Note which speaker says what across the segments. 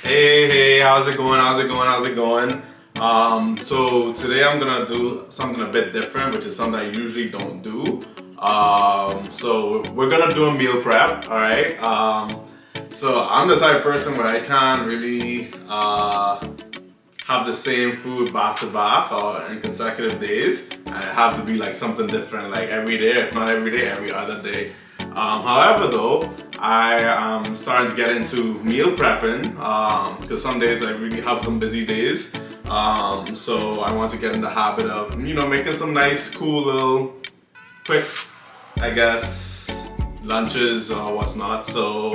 Speaker 1: Hey, how's it going? So today I'm gonna do something a bit different, which is something I usually don't do. So we're gonna do a meal prep, all right? So I'm the type of person where I can't really have the same food back to back or in consecutive days. And it have to be like something different, like every day, if not every day, every other day. However, though, I am starting to get into meal prepping because some days I really have some busy days. So I want to get in the habit of, making some nice, cool little, quick, I guess, lunches or what's not. So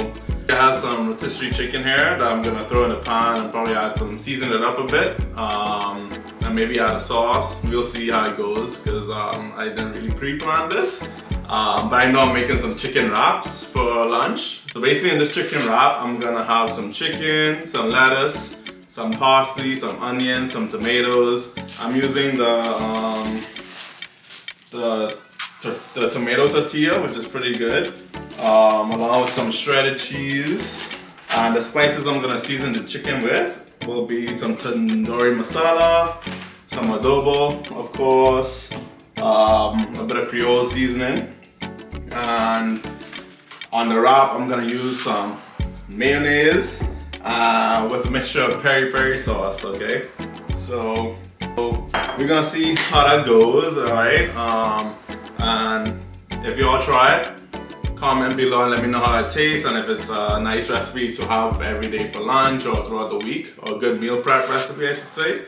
Speaker 1: I have some rotisserie chicken here that I'm gonna throw in the pan and probably season it up a bit. And maybe add a sauce. We'll see how it goes because I didn't really pre-plan this. But I know I'm making some chicken wraps for lunch. So basically in this chicken wrap, I'm gonna have some chicken, some lettuce, some parsley, some onions, some tomatoes. I'm using the tomato tortilla, which is pretty good, along with some shredded cheese. And the spices I'm gonna season the chicken with will be some tandoori masala, some adobo, of course, a bit of Creole seasoning. And on the wrap, I'm gonna use some mayonnaise with a mixture of peri-peri sauce, okay? So we're gonna see how that goes, all right? And if you all try it, comment below and let me know how it tastes and if it's a nice recipe to have every day for lunch or throughout the week, or a good meal prep recipe, I should say.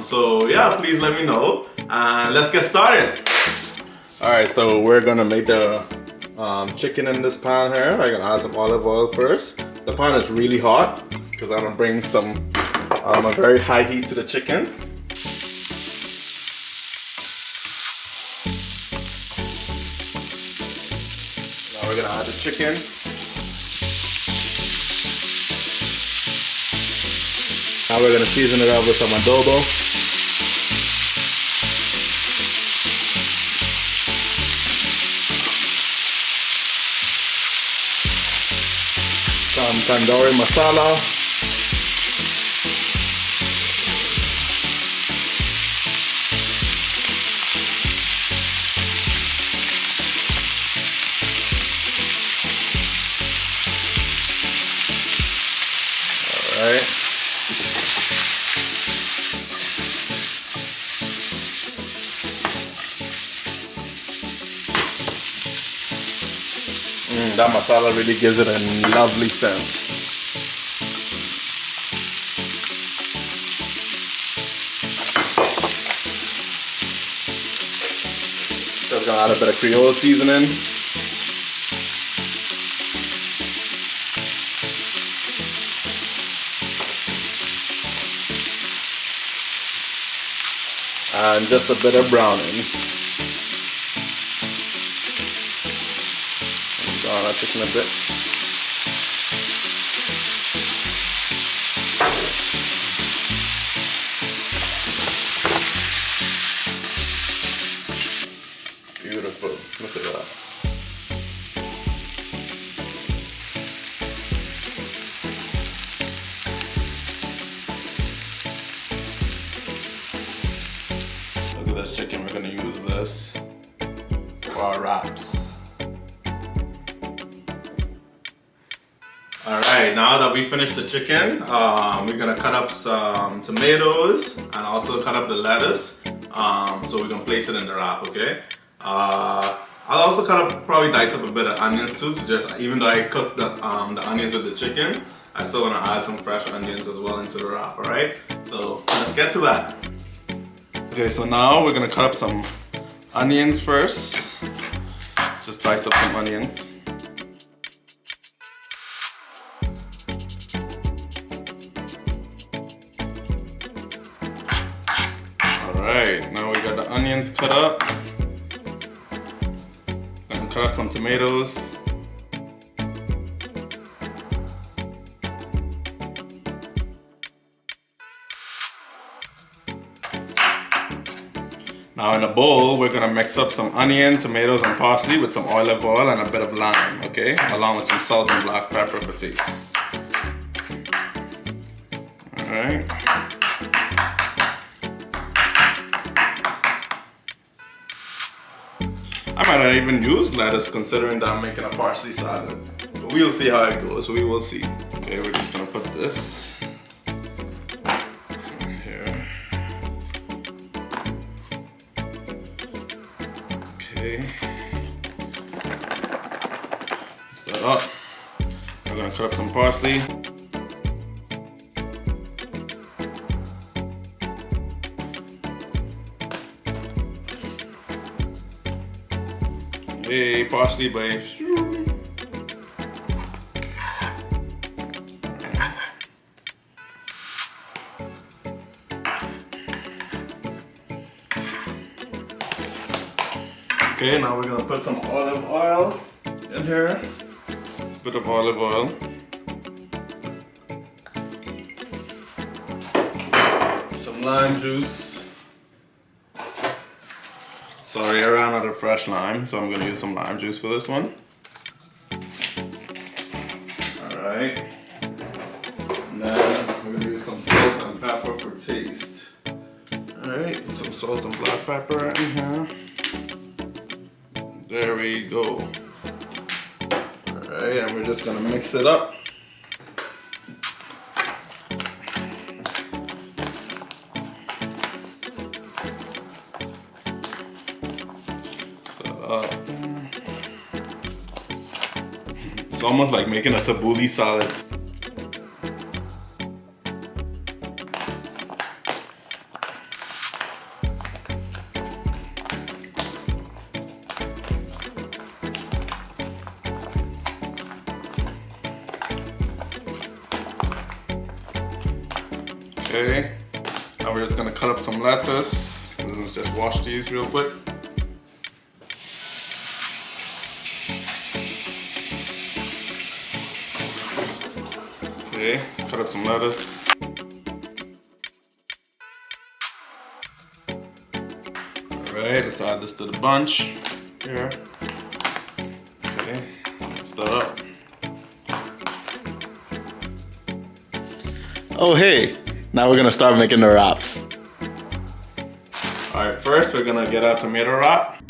Speaker 1: So yeah, please let me know and let's get started. All right, so we're gonna make the chicken in this pan here. I'm gonna add some olive oil first. The pan is really hot because I'm gonna bring a very high heat to the chicken. Now we're gonna add the chicken. Now we're gonna season it up with some adobo. Some tandoori masala. All right. That masala really gives it a lovely scent. Just gonna add a bit of Creole seasoning. And just a bit of browning. Brown our chicken a bit. Beautiful. Look at that. Look at this chicken. We're going to use this for our wraps. Alright, now that we finished the chicken, we're gonna cut up some tomatoes and also cut up the lettuce so we can place it in the wrap, okay? I'll also probably dice up a bit of onions too, so just even though I cooked the onions with the chicken, I still wanna add some fresh onions as well into the wrap, alright? So let's get to that. Okay, so now we're gonna cut up some onions first. Just dice up some onions. Alright, now we got the onions cut up. Gonna cut up some tomatoes. Now in a bowl, we're gonna mix up some onion, tomatoes, and parsley with some olive oil and a bit of lime, okay? Along with some salt and black pepper for taste. right. I might not even use lettuce considering that I'm making a parsley salad. But we'll see how it goes. We will see. Okay, we're just gonna put this here. Okay. Mix that up. We're gonna cut up some parsley. Hey, parsley, babe. Okay, now we're gonna put some olive oil in here. A bit of olive oil. Some lime juice. Sorry, I ran out of fresh lime, so I'm gonna use some lime juice for this one. Alright. And then we're gonna use some salt and pepper for taste. Alright, some salt and black pepper in here. There we go. Alright, and we're just gonna mix it up. It's almost like making a tabbouleh salad. Okay, now we're just gonna cut up some lettuce. Let's just wash these real quick. Okay, let's cut up some lettuce. Alright, let's add this to the bunch here. Okay, mix that up.
Speaker 2: Oh hey, now we're gonna start making the wraps.
Speaker 1: Alright, first we're gonna get our tomato wrap.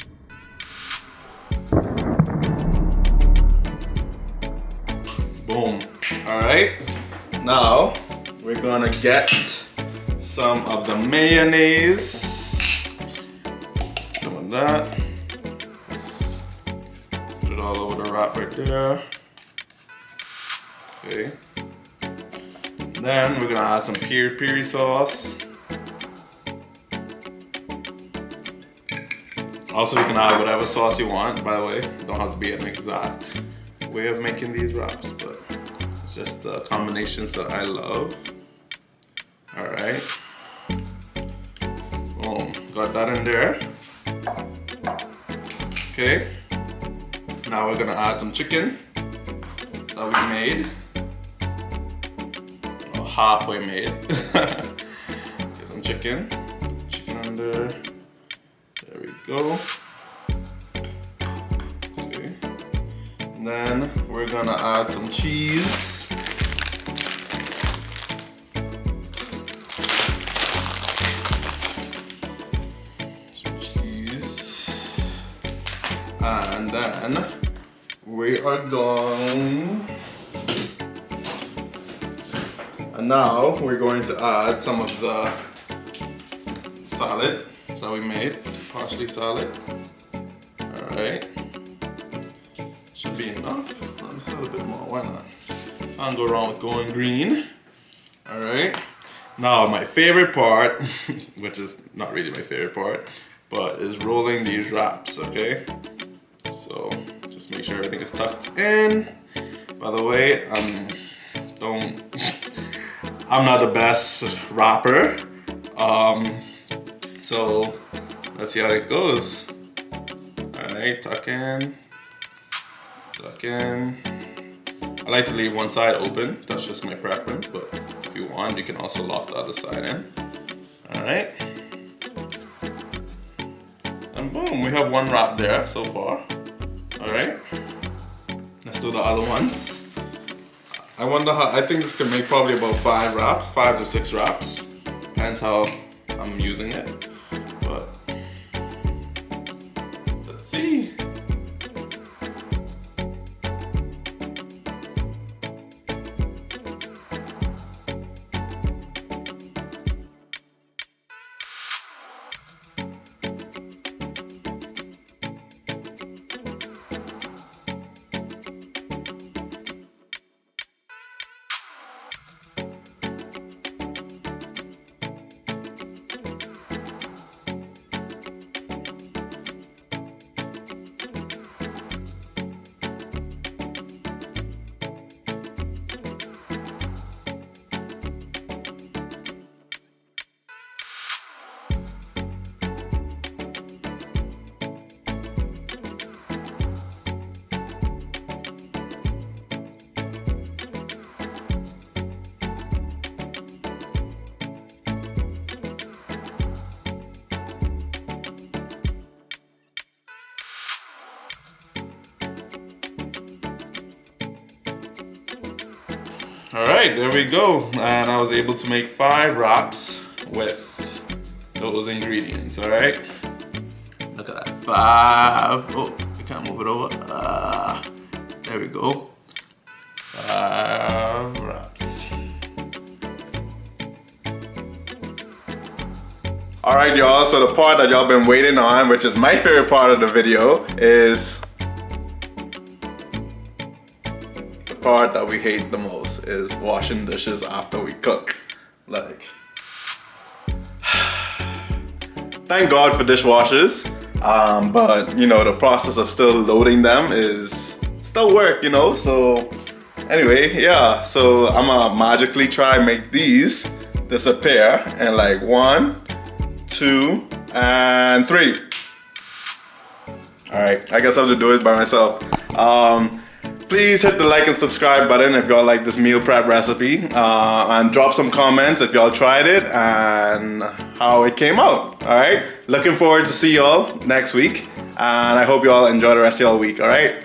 Speaker 1: Boom. Alright, now we're gonna get some of the mayonnaise. Some of that. Let's put it all over the wrap right there. Okay. Then we're gonna add some piri sauce. Also, you can add whatever sauce you want, by the way. Don't have to be an exact way of making these wraps, but it's just the combinations that I love. All right. Boom, got that in there. Okay. Now we're gonna add some chicken that we made. Halfway made. Get some chicken under. There we go. Okay. And then we're gonna add some cheese. Some cheese. And then we are going. And now we're going to add some of the salad that we made, parsley salad. All right, should be enough. Let's add a bit more. Why not? Can't go wrong with going green. All right. Now my favorite part, which is not really my favorite part, but is rolling these wraps. Okay. So just make sure everything is tucked in. By the way, I'm not the best rapper, so let's see how it goes. All right, tuck in. I like to leave one side open. That's just my preference, but if you want, you can also lock the other side in. All right, and boom, we have one wrap there so far. All right, let's do the other ones. I wonder how, I think this could make probably about 5 wraps, 5 to 6 wraps. Depends how I'm using it. But let's see. All right, there we go. And I was able to make 5 wraps with those ingredients, all right? Look at that, 5. Oh, I can't move it over. There we go. 5 wraps.
Speaker 2: All right, y'all, so the part that y'all been waiting on, which is my favorite part of the video, is the part that we hate the most, is washing dishes after we cook. Like, thank God for dishwashers, but you know, the process of still loading them is still work, you know? So anyway, yeah, so I'm gonna magically try and make these disappear in like 1, 2, and 3. All right, I guess I have to do it by myself. Please hit the like and subscribe button if y'all like this meal prep recipe, and drop some comments if y'all tried it and how it came out. All right, looking forward to see y'all next week, and I hope y'all enjoy the rest of y'all week. All right.